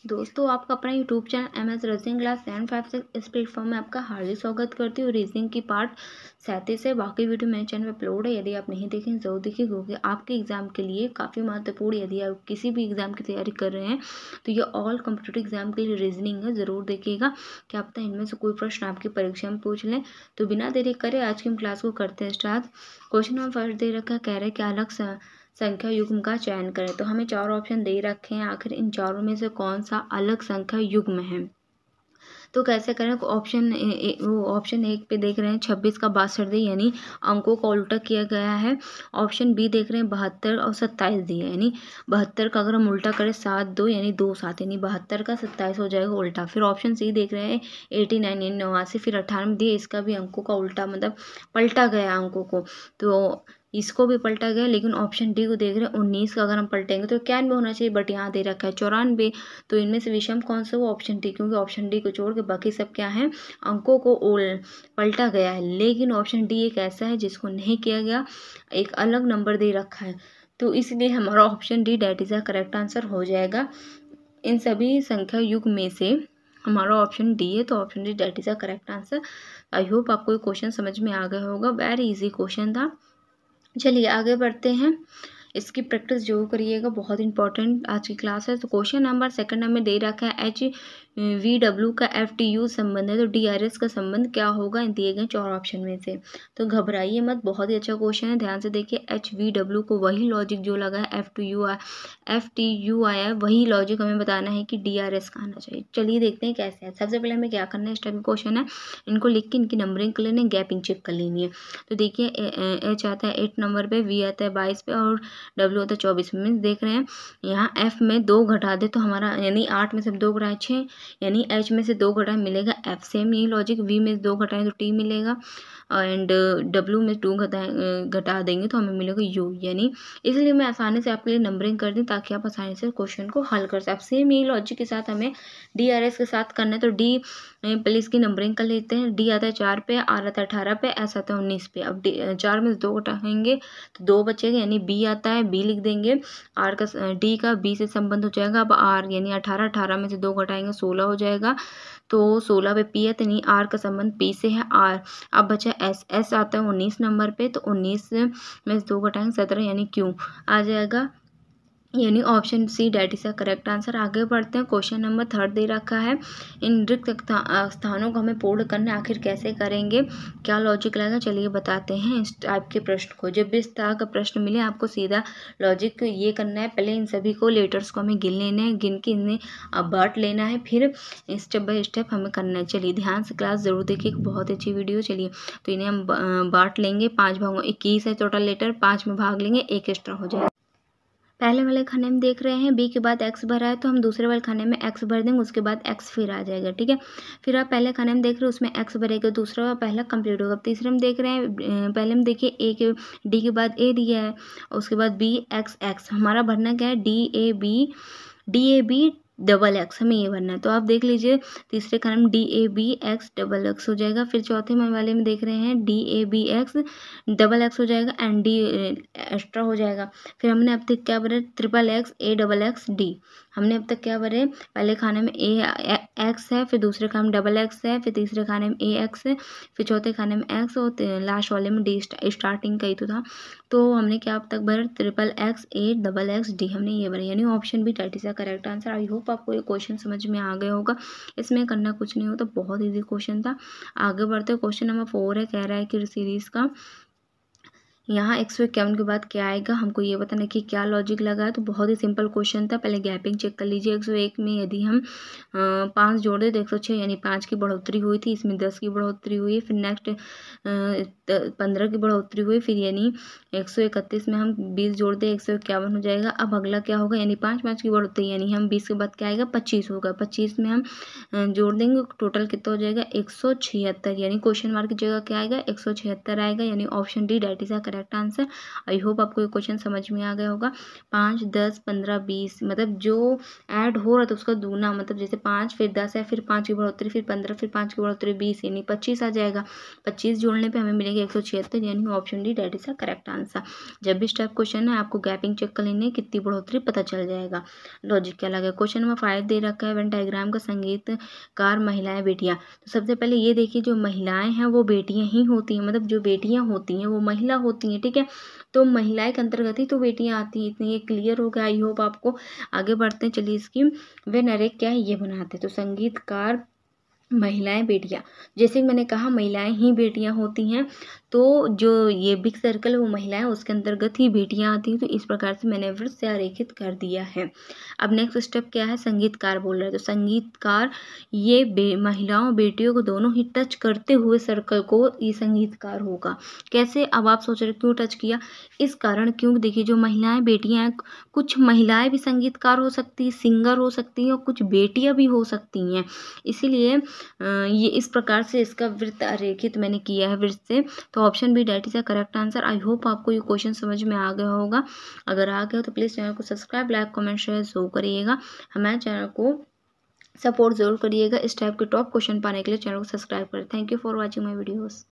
दोस्तों आपका अपना YouTube channel MS reasoning class 756 इस प्लेटफॉर्म में आपका हार्दिक स्वागत करती हूँ। रीजनिंग की पार्ट 37 है। बाकी वीडियो मेरे चैनल पर अपलोड है, यदि आप नहीं देखें जरूर देखिए, क्योंकि आपके एग्जाम के लिए काफ़ी महत्वपूर्ण। यदि आप किसी भी एग्जाम की तैयारी कर रहे हैं तो ये ऑल कॉम्पिटिटिव एग्जाम के लिए रीजनिंग है, ज़रूर देखिएगा। क्या पता इनमें से कोई प्रश्न आपकी परीक्षा में पूछ लें। तो बिना देरी करे आज की हम क्लास को करते हैं start. Question number first they रखा है, कह रहे हैं कि अलग संख्या युग्म का चयन करें। तो हमें चार ऑप्शन दे रखे हैं, आखिर इन चारों में से कौन सा अलग संख्या युग्म है। तो कैसे करें, ऑप्शन एक पे देख रहे हैं 26 का 62 दिए, यानी अंकों का उल्टा किया गया है। ऑप्शन बी देख रहे हैं 72 और 27 दिए, यानी 72 का अगर हम उल्टा करें 7 2 यानी 2 7, यानी 72 का 27 हो जाएगा उल्टा। फिर ऑप्शन सी देख रहे हैं 89 यानी 89, फिर 98 दिए, इसका भी अंकों का उल्टा मतलब पलटा गया अंकों को, तो इसको भी पलटा गया। लेकिन ऑप्शन डी को देख रहे हैं 19 का अगर हम पलटेंगे तो 91 होना चाहिए, बट यहाँ दे रखा है 94। तो इनमें से विषम कौन सा, वो ऑप्शन डी, क्योंकि ऑप्शन डी को छोड़ के बाकी सब क्या है, अंकों को पलटा गया है। लेकिन ऑप्शन डी एक ऐसा है जिसको नहीं किया गया, एक अलग नंबर दे रखा है, तो इसलिए हमारा option D that is the correct answer हो जाएगा। इन सभी संख्या युग में से हमारा ऑप्शन डी है, तो option D that is the correct answer. I hope आपको ये क्वेश्चन समझ में आ गया होगा, वेरी इजी क्वेश्चन था। चलिए आगे बढ़ते हैं, इसकी प्रैक्टिस जो करिएगा, बहुत इंपॉर्टेंट आज की क्लास है। तो क्वेश्चन नंबर सेकंड हमें दे रखा है HVW का FTU संबंध है, तो DRS का संबंध क्या होगा इन दिए गए चार ऑप्शन में से। तो घबराइए मत, बहुत ही अच्छा क्वेश्चन है, ध्यान से देखिए। HVW को वही लॉजिक जो लगा है FTU आया है, वही लॉजिक हमें बताना है कि DRS का आना चाहिए। चलिए देखते हैं कैसे है। सबसे पहले हमें क्या करना है, इस टाइप का क्वेश्चन है, इनको लिख के इनकी नंबरिंग कर लेनी है, गैपिंग चेक कर लेनी है। तो देखिए H आता है 8 नंबर पे, V आता है 22 पे और W होता है 24 में। देख रहे हैं यहाँ F में 2 घटा दे तो हमारा, यानी 8 में से 2 घटाए 6, यानी H में से 2 घटाए मिलेगा F। सेम यही लॉजिक, V में 2 घटाए तो T मिलेगा, एंड W में 2 घटा देंगे तो हमें मिलेगा U, यानी इसलिए मैं आसानी से आपके लिए नंबरिंग कर दी ताकि आप आसानी से क्वेश्चन को हल कर सकें। सेम यही लॉजिक के साथ हमें DRS के साथ करना है, तो D पहले इसकी नंबरिंग कर लेते हैं। D आता है 4 पे, R आता है 18 पे, S आता है 19 पे। अब 4 में से 2 घटाएंगे तो 2 बचेगा, यानी B आता है, B लिख देंगे। R का D का B से संबंध हो जाएगा। अब R यानी 18 में से 2 घटाएंगे 16 हो जाएगा, तो 16 पे P है, तो नहीं R का संबंध P से है, R। अब बचा S आता है 19 नंबर पे, तो 19 में से 2 घटाएंगे 17, यानी Q आ जाएगा, यानी option C that is the correct answer. आगे बढ़ते हैं, क्वेश्चन नंबर थर्ड दे रखा है, इन रिक्त स्थानों को हमें पूर्ण करने आखिर कैसे करेंगे, क्या लॉजिक लगेगा, चलिए बताते हैं इस टाइप के प्रश्न को। जब भी इस तरह का प्रश्न मिले आपको सीधा लॉजिक ये करना है, पहले इन सभी को लेटर्स को हमें गिन लेना है, गिन के इन्हें बांट लेना है, फिर स्टेप बाय स्टेप हमें करना है। चलिए ध्यान से क्लास जरूर देखिए, बहुत अच्छी वीडियो। चलिए तो इन्हें हम बांट लेंगे 5 भागों, 21 है टोटल लेटर, 5 में भाग लेंगे, 1 एक्स्ट्रा हो जाएगा। पहले वाले खाने में देख रहे हैं B के बाद X भरा है, तो हम दूसरे वाले खाने में X भर देंगे, उसके बाद X फिर आ जाएगा, ठीक है। फिर आप पहले खाने में देख रहे हैं उसमें X भरेगा, दूसरा पहला कंप्लीट होगा। तीसरे में देख रहे हैं, पहले में देखिए A के D के बाद A दिया है, उसके बाद B X X, हमारा भरना क्या है DAB डबल X, हमें ये भरना है। तो आप देख लीजिए तीसरे खाने में DAB X डबल X हो जाएगा। फिर चौथे वाले में देख रहे हैं DAB X डबल X हो जाएगा, एंड D एक्स्ट्रा हो जाएगा। फिर हमने अब तक क्या भरे, triple X A double X D, हमने अब तक क्या भरे, पहले खाने में A X है, फिर दूसरे खाने में डबल X है, फिर तीसरे खाने में A X है, फिर चौथे खाने में X और लास्ट वाले में D, स्टार्टिंग का ही तो था। तो हमने क्या अब तक भरा, triple X A double X D, हमने ये भरा, यानी option B that is the correct answer. I hope आपको ये क्वेश्चन समझ में आ गया होगा, इसमें करना कुछ नहीं होता, बहुत इजी क्वेश्चन था। आगे बढ़ते, क्वेश्चन नंबर 4 है, कह रहा है कि सीरीज का यहाँ 151 के बाद क्या आएगा, हमको ये बताना कि क्या लॉजिक लगा है। तो बहुत ही सिंपल क्वेश्चन था, पहले गैपिंग चेक कर लीजिए। 101 में यदि हम 5 जोड़ दें तो 106, यानी 5 की बढ़ोतरी हुई थी, इसमें 10 की बढ़ोतरी हुई है। फिर नेक्स्ट 15 की बढ़ोतरी हुई, फिर यानी 131 में हम 20 जोड़ दें 151 हो जाएगा। अब अगला क्या होगा, यानी 5 की बढ़ोतरी, यानी हम 20 के बाद क्या आएगा 25 होगा, 25 में हम जोड़ देंगे, टोटल कितना हो जाएगा 176, यानी क्वेश्चन मार्क की जगह क्या आएगा 176 आएगा, यानी option D that is correct answer. I hope आपको ये क्वेश्चन समझ में आ गया होगा। 5 10 15 20, मतलब जो ऐड हो रहा था उसका दूना, मतलब जैसे 5 फिर 10 है, फिर 5 की बढ़ोतरी, फिर 15, फिर 5 की बढ़ोतरी 20, यानी 25 आ जाएगा। 25 जोड़ने पे हमें मिलेगा 176, यानी option D that is the correct answer. Answer. जब भी इस टाइप क्वेश्चन है आपको गैपिंग चेक कर लेनी है, कितनी बढ़ोतरी पता चल जाएगा। लॉजिक क्या लगा। क्वेश्चन नंबर 5 दे रखा है वेन डायग्राम का संगीतकार महिलाएं बेटियां। तो सबसे पहले ये देखिए जो महिलाएं हैं वो बेटियां ही होती हैं, मतलब जो बेटियां होती हैं वो महिला होती हैं, ठीक है। तो महिलाएं के अंतर्गत ही तो बेटियां आती हैं। इतनी ये क्लियर हो गया, आई होप आपको। आगे बढ़ते हैं, चलिए इसकी वे नरेक क्या है ये बनाते हैं। तो संगीतकार महिलाएं बेटियां, जैसे कि मैंने कहा महिलाएं ही बेटियां होती हैं, तो जो ये बिग सर्कल वो महिलाएं उसके अंतर्गत ही बेटियां आती हैं। तो इस प्रकार से मैंने वृत्त से आरेखित कर दिया है। अब नेक्स्ट स्टेप क्या है, संगीतकार बोल रहे हैं। तो संगीतकार ये महिलाओं बेटियों को दोनों ही टच करते हुए सर्कल को ये संगीतकार होगा। कैसे, अब आप सोच रहे क्यों टच किया, इस कारण क्योंकि देखिए जो महिलाएं बेटियां हैं, कुछ महिलाएं भी संगीतकार हो सकती हैं, सिंगर हो सकती हैं, और कुछ बेटियां भी हो सकती हैं। इसीलिए ये इस प्रकार से इसका वृत्त आरेखित मैंने किया है वृत्त से। तो option B that is a correct answer. I hope आपको ये क्वेश्चन समझ में आ गया होगा। अगर आ गया हो तो प्लीज़ चैनल को सब्सक्राइब, लाइक, कमेंट, शेयर जरूर करिएगा। हमारे चैनल को सपोर्ट जरूर करिएगा। इस टाइप के टॉप क्वेश्चन पाने के लिए चैनल को सब्सक्राइब करें। Thank you for watching my videos.